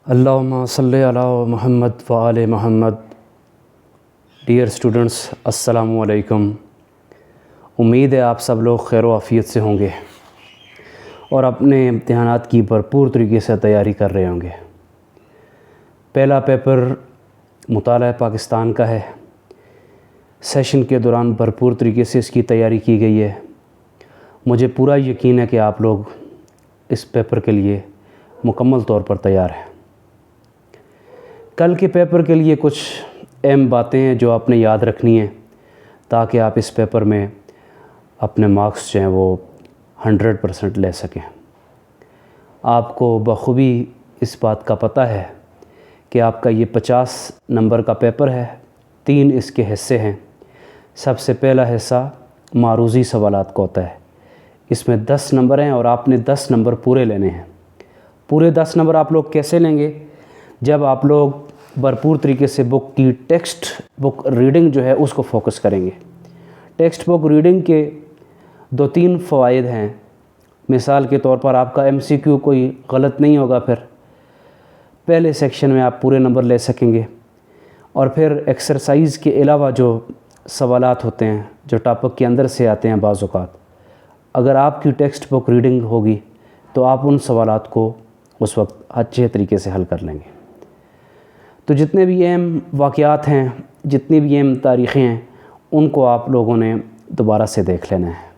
اللہم صلی علی محمد و آل محمد۔ ڈیئر اسٹوڈنٹس، السلام علیکم۔ امید ہے آپ سب لوگ خیر و عافیت سے ہوں گے اور اپنے امتحانات کی بھرپور طریقے سے تیاری کر رہے ہوں گے۔ پہلا پیپر مطالعہ پاکستان کا ہے۔ سیشن کے دوران بھرپور طریقے سے اس کی تیاری کی گئی ہے۔ مجھے پورا یقین ہے کہ آپ لوگ اس پیپر کے لیے مکمل طور پر تیار ہیں۔ کل کے پیپر کے لیے کچھ اہم باتیں ہیں جو آپ نے یاد رکھنی ہیں تاکہ آپ اس پیپر میں اپنے مارکس جو ہیں وہ 100% لے سکیں۔ آپ کو بخوبی اس بات کا پتہ ہے کہ آپ کا یہ 50 نمبر کا پیپر ہے۔ 3 اس کے حصے ہیں۔ سب سے پہلا حصہ معروضی سوالات کا ہوتا ہے۔ اس میں 10 نمبر ہیں اور آپ نے 10 نمبر پورے لینے ہیں۔ پورے 10 نمبر آپ لوگ کیسے لیں گے؟ جب آپ لوگ بھرپور طریقے سے بک کی ٹیکسٹ بک ریڈنگ جو ہے اس کو فوکس کریں گے۔ ٹیکسٹ بک ریڈنگ کے 2-3 فوائد ہیں۔ مثال کے طور پر آپ کا MCQ کوئی غلط نہیں ہوگا، پھر پہلے سیکشن میں آپ پورے نمبر لے سکیں گے، اور پھر ایکسرسائز کے علاوہ جو سوالات ہوتے ہیں جو ٹاپک کے اندر سے آتے ہیں بعض اوقات، اگر آپ کی ٹیکسٹ بک ریڈنگ ہوگی تو آپ ان سوالات کو اس وقت اچھے طریقے سے حل کر لیں گے۔ تو جتنے بھی اہم واقعات ہیں، جتنی بھی اہم تاریخیں ہیں، ان کو آپ لوگوں نے دوبارہ سے دیکھ لینا ہے۔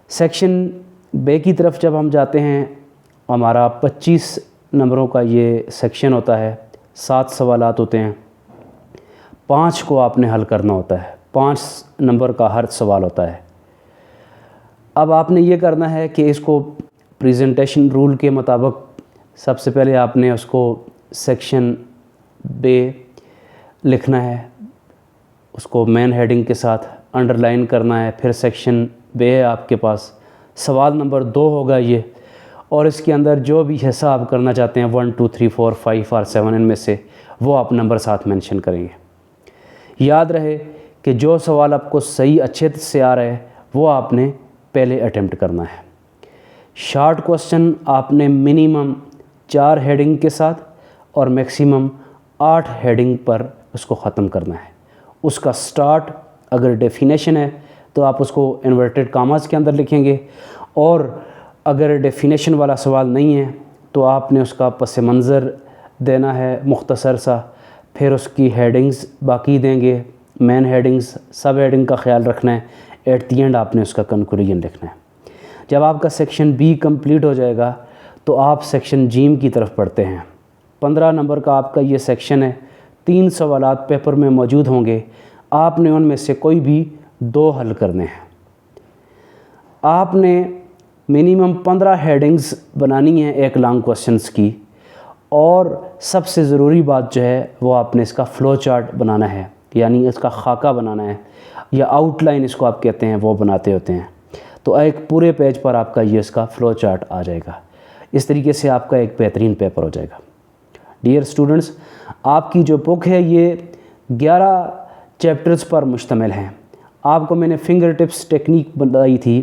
سیکشن بے کی طرف جب ہم جاتے ہیں، ہمارا 25 نمبروں کا یہ سیکشن ہوتا ہے۔ 7 سوالات ہوتے ہیں، 5 کو آپ نے حل کرنا ہوتا ہے۔ 5 نمبر کا ہر سوال ہوتا ہے۔ اب آپ نے یہ کرنا ہے کہ اس کو پریزنٹیشن رول کے مطابق سب سے پہلے آپ نے اس کو سیکشن بے لکھنا ہے، اس کو مین ہیڈنگ کے ساتھ انڈر لائن کرنا ہے۔ پھر سیکشن بے ہے آپ کے پاس، سوال نمبر 2 ہوگا یہ، اور اس کے اندر جو بھی حصہ آپ کرنا چاہتے ہیں 1 2 3 4 5 اور 7 ان میں سے وہ آپ نمبر ساتھ مینشن کریں گے۔ یاد رہے کہ جو سوال آپ کو صحیح اچھے سے آ رہا ہے وہ آپ نے پہلے اٹیمپٹ کرنا ہے۔ شارٹ کوسچن آپ نے منیمم 4 ہیڈنگ کے ساتھ اور میکسیمم 8 ہیڈنگ پر اس کو ختم کرنا ہے۔ اس کا سٹارٹ اگر ڈیفینیشن ہے تو آپ اس کو انورٹڈ کاماز کے اندر لکھیں گے، اور اگر ڈیفینیشن والا سوال نہیں ہے تو آپ نے اس کا پس منظر دینا ہے مختصر سا، پھر اس کی ہیڈنگز باقی دیں گے، مین ہیڈنگز، سب ہیڈنگ کا خیال رکھنا ہے، ایٹ دی اینڈ آپ نے اس کا کنکلوژن لکھنا ہے۔ جب آپ کا سیکشن بی کمپلیٹ ہو جائے گا تو آپ سیکشن جیم کی طرف پڑھتے ہیں۔ 15 نمبر کا آپ کا یہ سیکشن ہے۔ 3 سوالات پیپر میں موجود ہوں گے، آپ نے ان میں سے کوئی بھی 2 حل کرنے ہیں۔ آپ نے منیمم 15 ہیڈنگز بنانی ہیں ایک لانگ کوسچنس کی، اور سب سے ضروری بات جو ہے وہ آپ نے اس کا فلو چارٹ بنانا ہے، یعنی اس کا خاکہ بنانا ہے، یا آؤٹ لائن اس کو آپ کہتے ہیں، وہ بناتے ہوتے ہیں۔ تو ایک پورے پیج پر آپ کا یہ اس کا فلو چارٹ آ جائے گا۔ اس طریقے سے آپ کا ایک بہترین پیپر ہو جائے گا۔ ڈیئر اسٹوڈنٹس، آپ کی جو بک ہے یہ 11 چیپٹرز پر مشتمل ہیں۔ آپ کو میں نے فنگر ٹپس ٹیکنیک بتائی تھی۔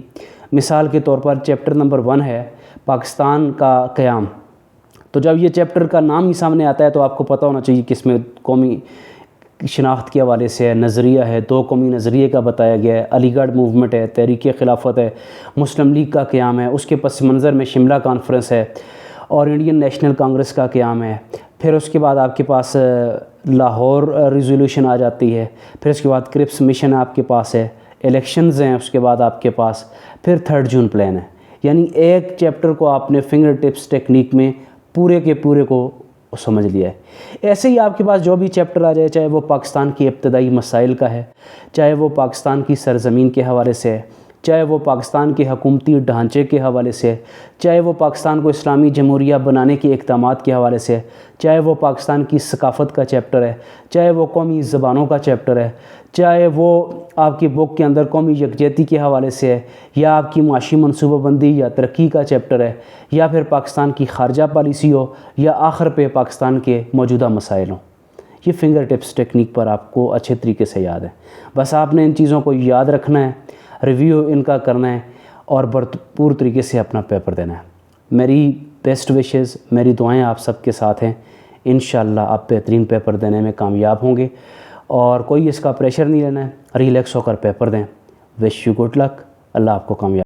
مثال کے طور پر چیپٹر نمبر 1 ہے پاکستان کا قیام۔ تو جب یہ چیپٹر کا نام ہی سامنے آتا ہے تو آپ کو پتہ ہونا چاہیے کہ اس میں قومی شناخت کے حوالے سے ہے، نظریہ ہے، 2 قومی نظریے کا بتایا گیا ہے، علی گڑھ موومنٹ ہے، تحریک خلافت ہے، مسلم لیگ کا قیام ہے، اس کے پس منظر میں شملہ کانفرنس ہے، اور انڈین نیشنل کانگریس کا قیام ہے۔ پھر اس کے بعد آپ کے پاس لاہور ریزولوشن آ جاتی ہے، پھر اس کے بعد کرپس مشن آپ کے پاس ہے، الیکشنز ہیں اس کے بعد آپ کے پاس، پھر 3 جون پلان ہے۔ یعنی ایک چیپٹر کو آپ نے فنگر ٹپس ٹیکنیک میں پورے کے پورے کو سمجھ لیا ہے۔ ایسے ہی آپ کے پاس جو بھی چیپٹر آ جائے، چاہے وہ پاکستان کی ابتدائی مسائل کا ہے، چاہے وہ پاکستان کی سرزمین کے حوالے سے ہے، چاہے وہ پاکستان کے حکومتی ڈھانچے کے حوالے سے ہے، چاہے وہ پاکستان کو اسلامی جمہوریہ بنانے کے اقدامات کے حوالے سے ہے، چاہے وہ پاکستان کی ثقافت کا چیپٹر ہے، چاہے وہ قومی زبانوں کا چیپٹر ہے، چاہے وہ آپ کی بک کے اندر قومی یکجہتی کے حوالے سے ہے، یا آپ کی معاشی منصوبہ بندی یا ترقی کا چیپٹر ہے، یا پھر پاکستان کی خارجہ پالیسی ہو، یا آخر پہ پاکستان کے موجودہ مسائل ہوں۔ یہ فنگر ٹپس ٹیکنیک پر آپ کو اچھے طریقے سے یاد ہے۔ بس آپ نے ان چیزوں کو یاد رکھنا ہے، ریویو ان کا کرنا ہے، اور بھرپور طریقے سے اپنا پیپر دینا ہے۔ میری بیسٹ وشز، میری دعائیں آپ سب کے ساتھ ہیں، انشاءاللہ آپ بہترین پیپر دینے میں کامیاب ہوں گے، اور کوئی اس کا پریشر نہیں لینا ہے، ریلیکس ہو کر پیپر دیں۔ وش یو گڈ لک، اللہ آپ کو کامیاب